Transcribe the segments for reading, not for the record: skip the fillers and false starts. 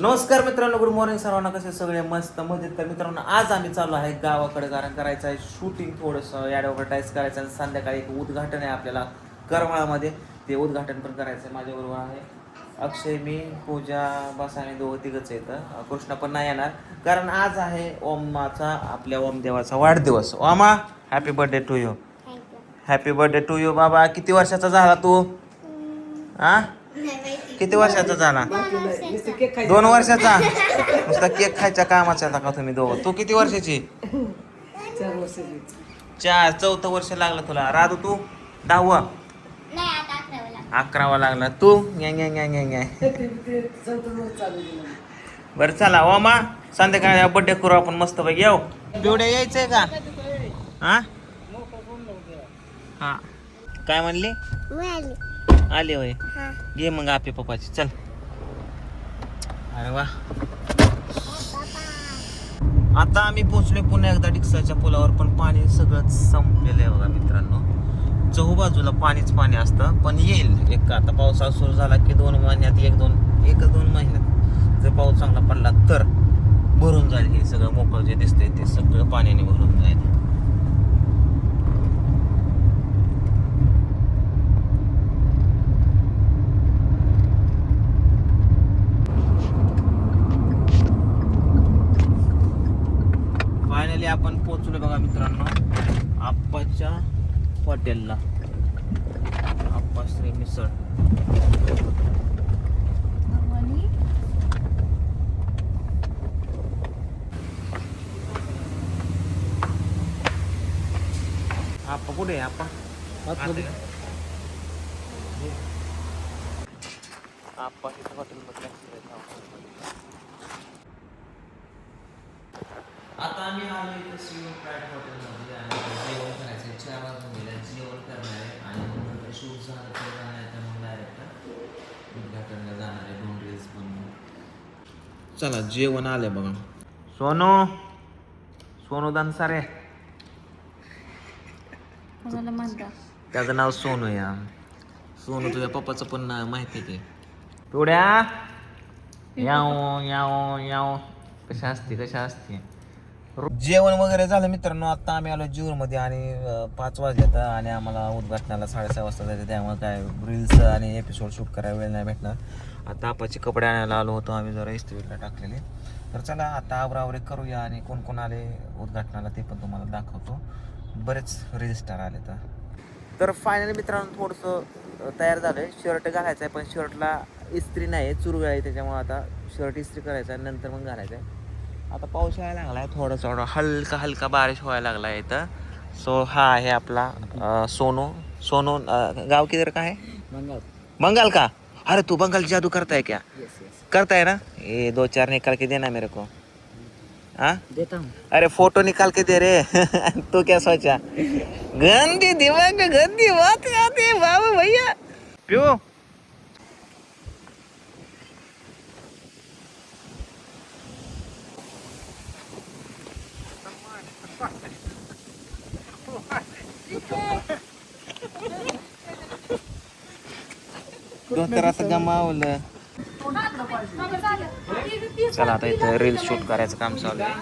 नमस्कार मित्रांनो, good morning सर्वांना. कसे सगळे मस्त मजेत. तर मित्रांनो, आज आम्ही चाललो आहे गावाकडे, कारण करायचं आहे शूटिंग, थोडंसं ॲडव्हर्टाईज करायचं आणि संध्याकाळी एक उद्घाटन आहे आपल्याला करमाळामध्ये. ते उद्घाटन पण करायचं आहे. माझ्याबरोबर आहे अक्षय, मी, पूजा, बस आणि दोघं तिघंच येतं. कृष्णा पण नाही येणार कारण आज आहे ओमाचा, आपल्या ओमदेवाचा वाढदिवस. ओमा, happy birthday to you. Happy birthday to you बाबा. किती वर्षाचा झाला तू? हा, किती वर्षाचा झाला? 2 वर्षाचा. नुसता केक खायच्या कामाचा आता का तुम्ही दोघं? तू किती वर्षाची? 4. 4थं वर्ष लागलं तुला. राधू तू 10वा? 11वा लागला. तू बरं चला ओमा, संध्याकाळी बर्थडे करू आपण मस्त पैकी. येऊ पिवड्या यायचंय का? हा हा, काय म्हणली? आले होय. घे मग आपे पप्पाची. चल. अरे वा. आता आम्ही पोहोचलोय पुन्हा एकदा डिक्साच्या पुलावर, पण पाणी सगळं संपलेलं आहे बघा मित्रांनो. चहूबाजूला पाणीच पाणी असतं, पण येईल एक, आता पावसाळा सुरू झाला की 2 महिन्यात, 1-2 महिन्यात जर पाऊस चांगला पडला तर भरून जाईल. हे सगळं मोकळं जे दिसतंय ते सगळं पाण्याने भरून जाईल. फायनली आपण पोहोचलो बघा मित्रांनो आप्पाच्या हॉटेलला. आप्पा श्री मिसळ. आप्पा कुठे आहे? आप्पा आप्पा तिथे हॉटेलमध्ये. आता आम्ही आलो इथं शिव प्राईड हॉटेलमध्ये आणि जेवण करायचं आहे. 4 वाजून गेल्या. जेवण करणार आहे आणि नंतर शूट झालं तर जाणार आहे, तर मग डायरेक्ट उद्घाटनला जाणार आहे. 2 रील्स बनवून. चला जेवण आलंय बघा. सोनू, सोनू दनसारे. त्याचं नाव सोनू या. सोनू तुझ्या पप्पाचं पण नाव माहिती आहे. पिवड्या याव याव याव. कशा असते. जेवण वगैरे झालं मित्रांनो. आता आम्ही आलो जीवरमध्ये आणि 5 वाजलेत आणि आम्हाला उद्घाटनाला 6:30 वाजता जायचं. त्यामुळे काय रील्स आणि एपिसोड शूट करायला वेळ नाही भेटणार. आता आपाचे कपडे आणायला आलो होतो आम्ही, जरा इस्त्रीला टाकलेले. तर चला आता आवरावरी करूया आणि कोण कोण आले उद्घाटनाला ते पण तुम्हाला दाखवतो. बरेच रील स्टार आले तर फायनली मित्रांनो थोडंसं तयार झालं आहे. शर्ट घालायचं आहे पण शर्टला इस्त्री नाही आहे, चुरगळ आहे. त्याच्यामुळे आता शर्ट इस्त्री करायचं आहे, नंतर मग घालायचं आहे. आता पाऊस यायला लागला आहे, थोडा हलका बारिश व्हायला लागला आहे इथं. सो हा आहे आपला सोनू. गाव किधर का है? बंगाल का? अरे तू बंगाल जादू करता है क्या? करता है ना? ये 2-4 निकाल के देना मेरे को. हाँ देता हूँ. अरे फोटो निकाल के दे रे. तू क्या सोचा? गंदी दिमाग में गंदी बात आती है बाबू भैया. प्यो असं गमावलं. चला आता इथं रील शूट करायचं काम चालू आहे.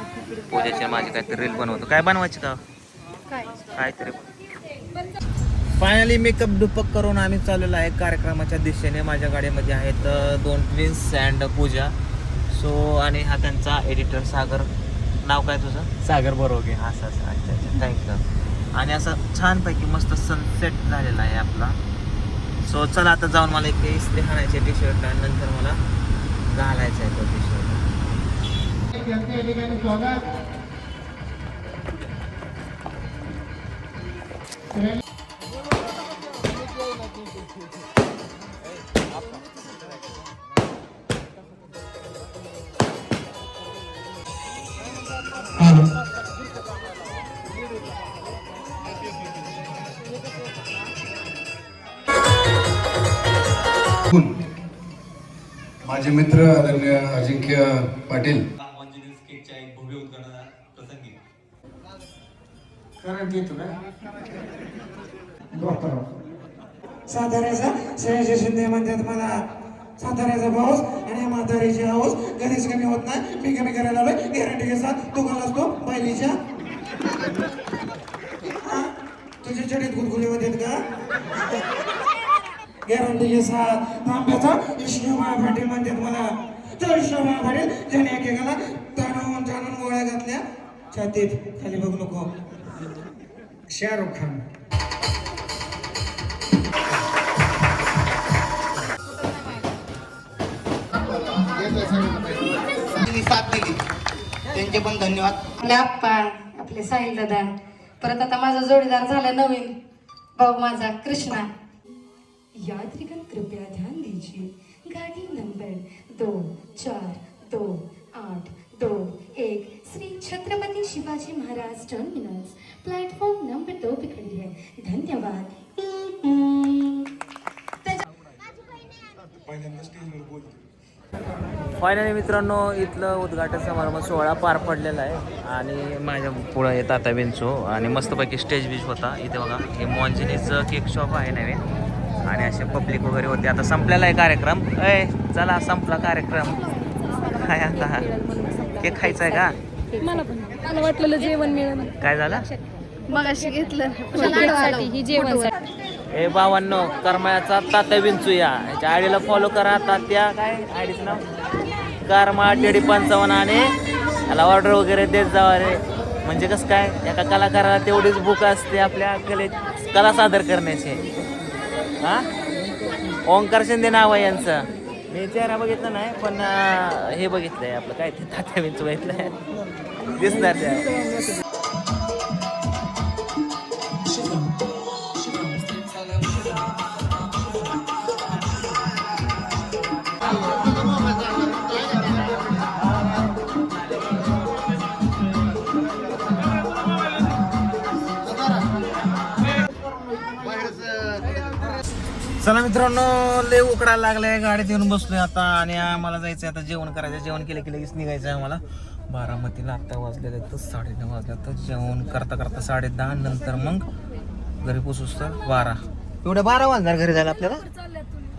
पूजाची माझी काहीतरी रील बनवतो. काय बनवायची का? काहीतरी. फायनली मेकअप डुपक करून आम्ही चाललेलो आहे कार्यक्रमाच्या दिशेने. माझ्या गाडीमध्ये आहेत 2 ट्विन्स अँड पूजा. सो आणि हा त्यांचा एडिटर सागर. नाव काय तुझं? सागर बरोगे. असं अच्छा थँक्यू. आणि असं छानपैकी मस्त सनसेट झालेला आहे आपला. सो चला आता जाऊन मला एक इस्त्री आणायचे टी-शर्ट आणि नंतर मला घालायचं आहे तो टी-शर्ट. माझे मित्र आदरणीय अजिंक्य पाटील साताऱ्याचा संजय शिंदे म्हणतात मला साताऱ्याचा पाऊस आणि म्हातारीची हाऊस कधीच कमी होत नाही. मी कमी करायला आलोय गॅरंटी घेसा. तू कोण असतो पहिलीच्या तुझ्या चडीत गुलगुली होते का? गॅरंटी घेसा. तांब्याचा विष्णुबा पाटील म्हणतात मला. तो विष्णुबा पाटील ज्याने एकेकाला ताणून ताणून गोळ्या घातल्या छातीत. खाली बघू नको. शाहरुख खान. साथ दिली त्यांचे पण धन्यवाद. आपले आप्पा, आपले साहिल दादा, परत आता माझा जोडीदार झाला नवीन भाऊ माझा कृष्णा. यात्रिगण कृपया ध्यान दीजिए, गाड़ी number 242821 Shri Chhatrapati Shivaji Maharaj terminus platform number 2 पे खड़ी है. धन्यवाद. फायनली मित्रांनो इथलं उद्घाटन समारंभ सोहळा पार पडलेला आहे आणि माझ्या पुढं येत आता विंचो आणि मस्तपैकी स्टेज बीज होता. इथे बघा हे मॉन्जिनीचं केक शॉप आहे नवे आणि असे पब्लिक वगैरे होते. आता संपलेला आहे कार्यक्रम. चला संपला कार्यक्रम. काय आता केक खायचा आहे का? मला वाटलेलं जेवण मिळेल. काय झालं? मगाशी घेतलं ही जेवण. हे बाबांनो करमाळ्याचा तात्या विंचू याच्या आयडीला फॉलो करा. तात्या काय आयडीचं नाव? करमाळा टेडी 55 आणि याला ऑर्डर वगैरे देत जावा रे. म्हणजे कसं काय एका कलाकाराला तेवढीच भूक असते आपल्या कला सादर करण्याची. हां ओंकार शिंदे नाव आहे यांचं. मी चेहरा बघितला नाही पण हे बघितलंय आपलं काय ते तात्या विंचू बघितलंय दिसणार त्या. चला मित्रांनो लय उकडायला लागलाय. गाडीत येऊन बसलोय आता आणि आम्हाला जायचं आता जेवण करायचं. जेवण केलं की लगेच निघायचं आहे आम्हाला. बारामतीला आत्ता वाजलेलं तर 9:30 वाजल्या. तर जेवण करता करता 10:30 नंतर मग घरी पोचूस तर 12. एवढ्या 12 वाजणार घरी जायला आपल्याला.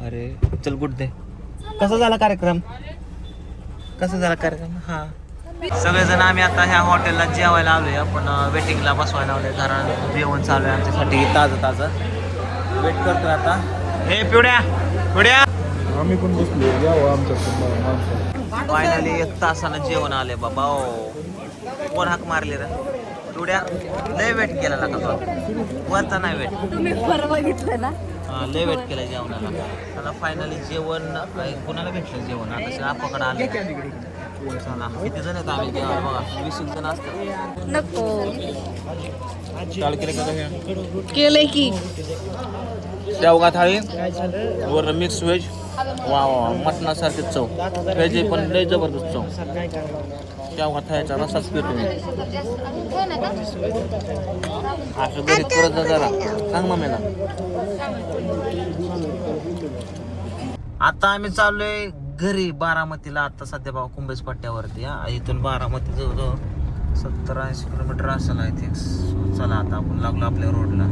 अरे चल गुड डे. कसा झाला कार्यक्रम? कसा झाला कार्यक्रम? हा सगळेजण आम्ही आता ह्या हॉटेलला जेवायला आलोय. आपण वेटिंगला बसवायला आलोय कारण जेवण चालू आहे आमच्यासाठी ताजं वेट करतोय आता. हे पिवड्या पिवड्या आम्ही पण बसलो यावं आमच्या. फायनली 1 तासानं जेवण आले बाबा. कोण हाक मारले रे पिवड्या? लय वेट केला का तो वरचा नाही वेट. तुम्ही बरं बघितलं ना. लय वेट केलं जेवणाला. त्याला फायनली जेवण कोणाला भेटलं जेवण? आता आपाकडे आले. चला किती जण आहेत आम्ही जेवायला बघा. 20 जण असतात. नको चालू केलं का? केलंय की. शेवगा थाळी वर मिक्स व्हेज. वा वा मटणासारखी चव. व्हेज पण लय जबरदस्त चव. शेवगा थाळीचा रसाच पितो मी. असं घरी परत जा जरा सांग मम्मीला. आता आम्ही चाललोय घरी बारामतीला. आता सध्या बाबा कुंभेज पट्ट्यावरती. इथून बारामती जवळजवळ 70-80 किलोमीटर असेल आय थिंक. चला आता आपण लागलो आपल्या रोडला.